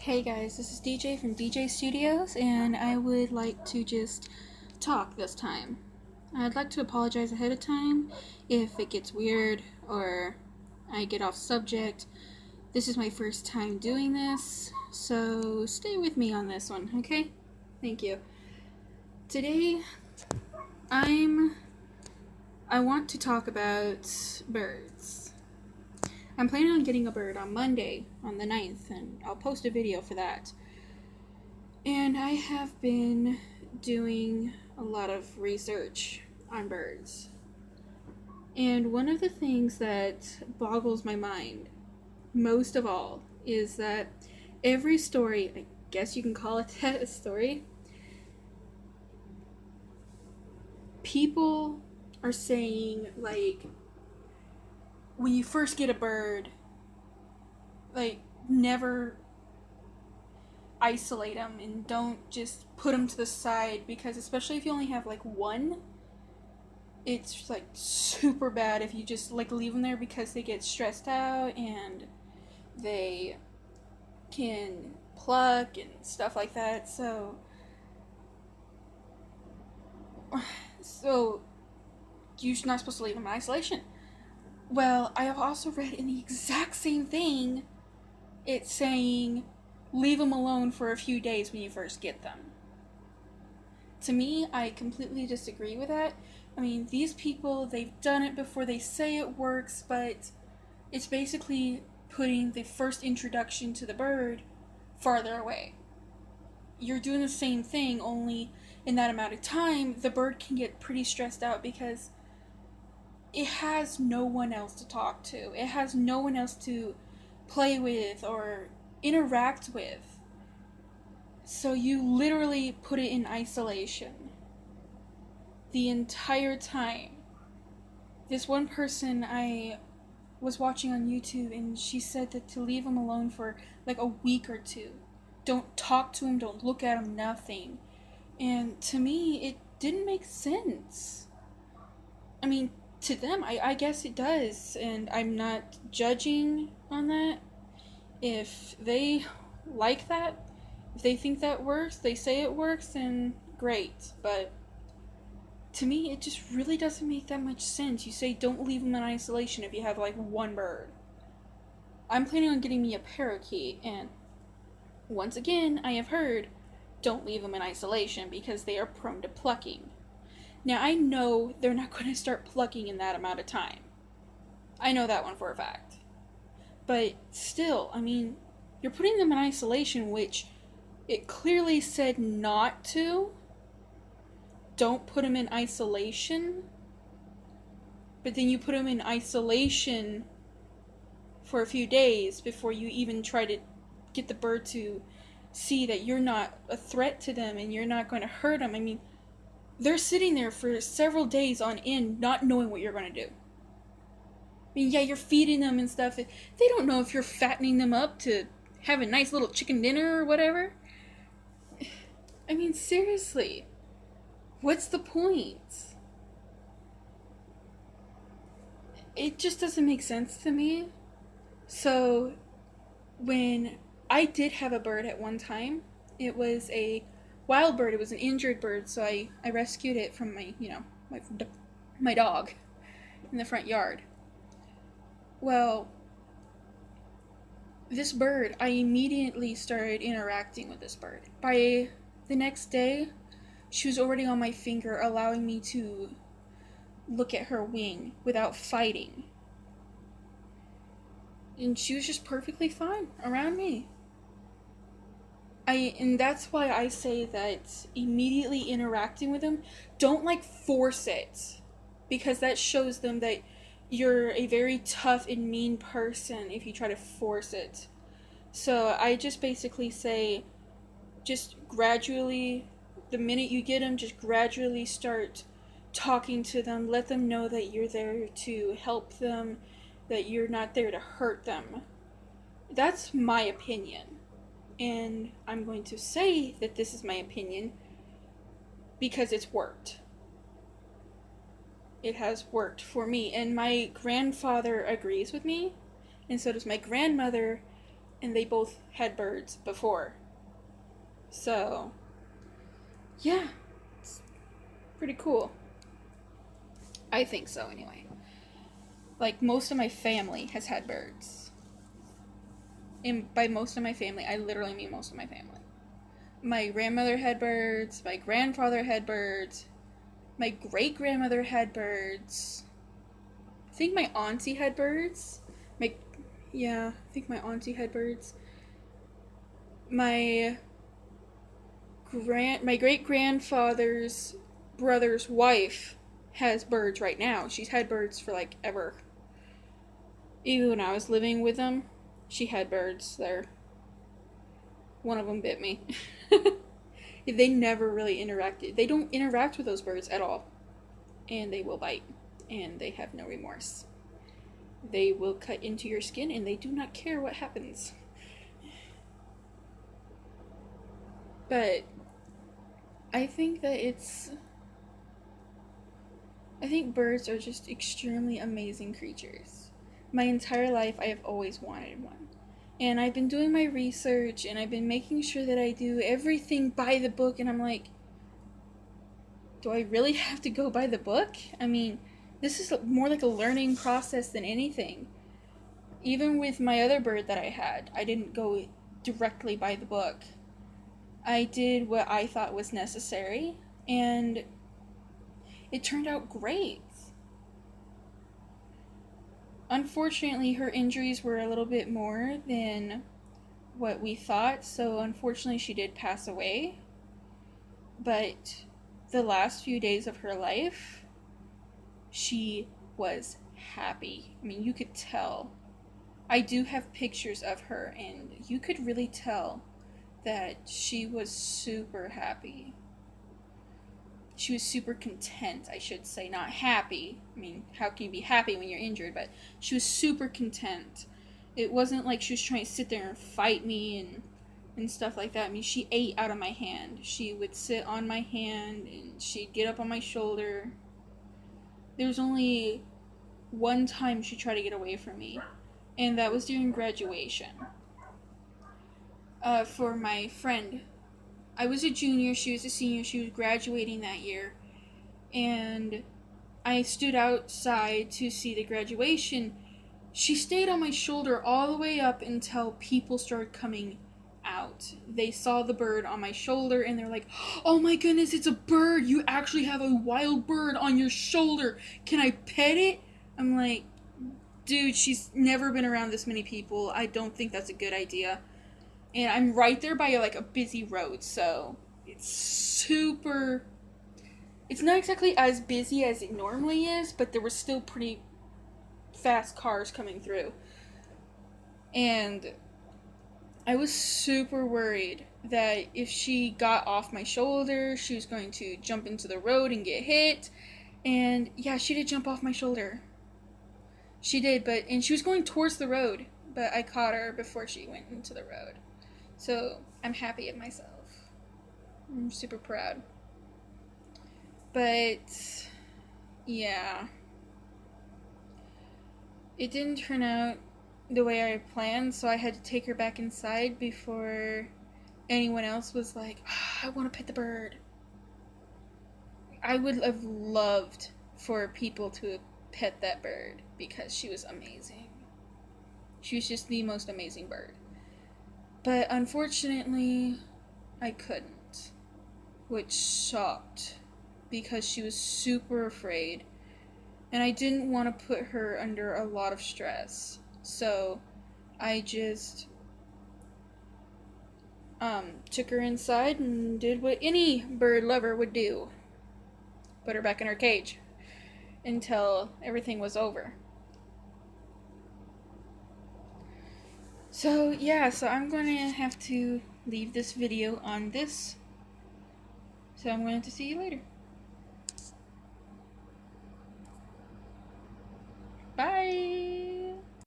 Hey guys, this is DJ from DJ Studios, and I would like to just talk this time. I'd like to apologize ahead of time if it gets weird or I get off subject. This is my first time doing this, so stay with me on this one, okay? Thank you. Today, I want to talk about birds. I'm planning on getting a bird on Monday, on the 9th, and I'll post a video for that. And I have been doing a lot of research on birds. And one of the things that boggles my mind, most of all, is that every story, I guess you can call it that, a story, people are saying, like, when you first get a bird, like, never isolate them and don't just put them to the side, because especially if you only have like one, it's like super bad if you just like leave them there, because they get stressed out and they can pluck and stuff like that. So you're not supposed to leave them in isolation. Well, I have also read in the exact same thing, it's saying leave them alone for a few days when you first get them. To me, I completely disagree with that. I mean, these people, they've done it before, they say it works, but it's basically putting the first introduction to the bird farther away. You're doing the same thing, only in that amount of time, the bird can get pretty stressed out because it has no one else to talk to. It has no one else to play with or interact with. So you literally put it in isolation the entire time. This one person I was watching on YouTube, and she said that to leave him alone for like a week or two. Don't talk to him, don't look at him, nothing. And to me, it didn't make sense. I mean, to them, I guess it does, and I'm not judging on that. If they like that, if they think that works, they say it works, then great. But to me, it just really doesn't make that much sense. You say don't leave them in isolation if you have like one bird. I'm planning on getting me a parakeet, and once again, I have heard don't leave them in isolation because they are prone to plucking. Now, I know they're not going to start plucking in that amount of time. I know that one for a fact. But still, I mean, you're putting them in isolation, which it clearly said not to. Don't put them in isolation. But then you put them in isolation for a few days before you even try to get the bird to see that you're not a threat to them and you're not going to hurt them. I mean, they're sitting there for several days on end not knowing what you're going to do. I mean, yeah, you're feeding them and stuff. They don't know if you're fattening them up to have a nice little chicken dinner or whatever. I mean, seriously. What's the point? It just doesn't make sense to me. So, when I did have a bird at one time, it was a wild bird. It was an injured bird, so I rescued it from my dog in the front yard. Well, this bird, I immediately started interacting with this bird. By the next day, she was already on my finger, allowing me to look at her wing without fighting. And she was just perfectly fine around me. And that's why I say that immediately interacting with them, don't like force it, because that shows them that you're a very tough and mean person if you try to force it. So I just basically say, just gradually, the minute you get them, just gradually start talking to them. Let them know that you're there to help them, that you're not there to hurt them. That's my opinion. And I'm going to say that this is my opinion because it's worked. It has worked for me. And my grandfather agrees with me, and so does my grandmother. and they both had birds before. So, yeah, it's pretty cool. I think so, anyway. Like, most of my family has had birds. And by most of my family, I literally mean most of my family. My grandmother had birds, my grandfather had birds, my great-grandmother had birds. I think my auntie had birds. I think my auntie had birds. My great-grandfather's brother's wife has birds right now. She's had birds for like ever. Even when I was living with them, she had birds there. One of them bit me. They never really interacted. They don't interact with those birds at all. And they will bite. And they have no remorse. They will cut into your skin and they do not care what happens. But I think birds are just extremely amazing creatures. My entire life I have always wanted one. And I've been doing my research and I've been making sure that I do everything by the book, and I'm like, do I really have to go by the book? I mean, this is more like a learning process than anything. Even with my other bird that I had, I didn't go directly by the book. I did what I thought was necessary, and it turned out great. Unfortunately, her injuries were a little bit more than what we thought, so unfortunately she did pass away. But the last few days of her life, she was happy. I mean, you could tell. I do have pictures of her, and you could really tell that she was super happy. She was super content, I should say, not happy. I mean, how can you be happy when you're injured? But she was super content. It wasn't like she was trying to sit there and fight me and stuff like that. I mean, she ate out of my hand. She would sit on my hand, and she'd get up on my shoulder. There was only one time she tried to get away from me, and that was during graduation. For my friend. I was a junior, she was a senior, she was graduating that year, and I stood outside to see the graduation. She stayed on my shoulder all the way up until people started coming out. They saw the bird on my shoulder, and they're like, oh my goodness, it's a bird! You actually have a wild bird on your shoulder! Can I pet it? I'm like, dude, she's never been around this many people. I don't think that's a good idea. And I'm right there by, like, a busy road, so it's not exactly as busy as it normally is, but there were still pretty fast cars coming through. And I was super worried that if she got off my shoulder, she was going to jump into the road and get hit. And yeah, she did jump off my shoulder. She did, and she was going towards the road, but I caught her before she went into the road. So, I'm happy of myself. I'm super proud. But, yeah. It didn't turn out the way I planned, so I had to take her back inside before anyone else was like, I want to pet the bird. I would have loved for people to pet that bird because she was amazing. She was just the most amazing bird. But unfortunately, I couldn't, which sucked because she was super afraid, and I didn't want to put her under a lot of stress. So I just took her inside and did what any bird lover would do. Put her back in her cage until everything was over. So, yeah, so I'm going to have to leave this video on this. So I'm going to see you later. Bye!